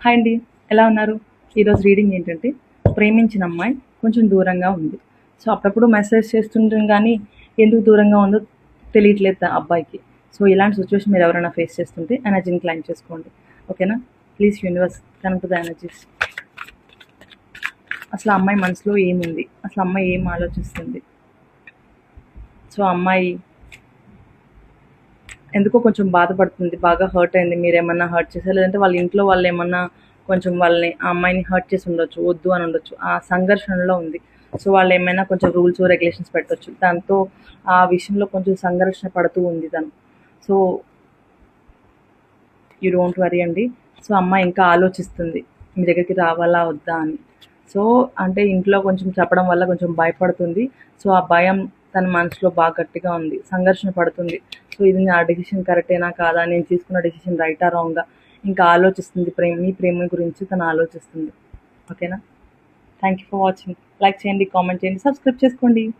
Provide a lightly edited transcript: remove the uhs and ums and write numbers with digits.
Hi అండి. ఎలా ఉన్నారు? ఈరోజు రీడింగ్ ఏంటంటే, ప్రేమించిన అమ్మాయి కొంచెం దూరంగా ఉంది. సో, అప్పుడప్పుడు మెసేజ్ చేస్తుంటాం గానీ, ఎందుకు దూరంగా ఉందో తెలియట్లేదు ఆ అబ్బాయికి. సో, ఇలాంటి సిట్యుయేషన్ మీరు ఎవరైనా ఫేస్ చేస్తుంటే ఎనర్జీని క్లైమ్ చేసుకోండి. ఓకేనా? Please universe connect the energies. అసలు ఆ అమ్మాయి మనసులో ఏముంది? అసలు అమ్మాయి ఏం ఆలోచిస్తుంది? సో, అమ్మాయి ఎందుకో కొంచెం బాధపడుతుంది. బాగా హర్ట్ అయింది. మీరేమన్నా హర్ట్ చేసారా? లేదంటే వాళ్ళ ఇంట్లో వాళ్ళేమన్నా కొంచెం వాళ్ళని ఆ అమ్మాయిని హర్ట్ చేసి ఉండొచ్చు. వద్దు అని ఉండొచ్చు. ఆ సంఘర్షణలో ఉంది. సో, వాళ్ళేమైనా కొంచెం రూల్స్, రెగ్యులేషన్స్ పెట్టొచ్చు. దాంతో ఆ విషయంలో కొంచెం సంఘర్షణ పడుతూ ఉంది తను. సో, యూ డోంట్ వరీ అండి. సో, అమ్మాయి ఇంకా ఆలోచిస్తుంది. మీ దగ్గరికి రావాలా? వద్దా? అని. సో, అంటే ఇంట్లో కొంచెం చెప్పడం వల్ల కొంచెం భయపడుతుంది. సో, ఆ భయం తన మనసులో బాగా గట్టిగా ఉంది. సంఘర్షణ పడుతుంది. సో, ఇది నా డెసిషన్ కరెక్టేనా? కాదా? నేను తీసుకున్న డెసిషన్ రైటా? రాంగా? ఇంకా ఆలోచిస్తుంది. మీ ప్రేమ గురించి తను ఆలోచిస్తుంది. ఓకేనా? Thank you for watching. Like చేయండి, కామెంట్ చేయండి, సబ్స్క్రైబ్ చేసుకోండి.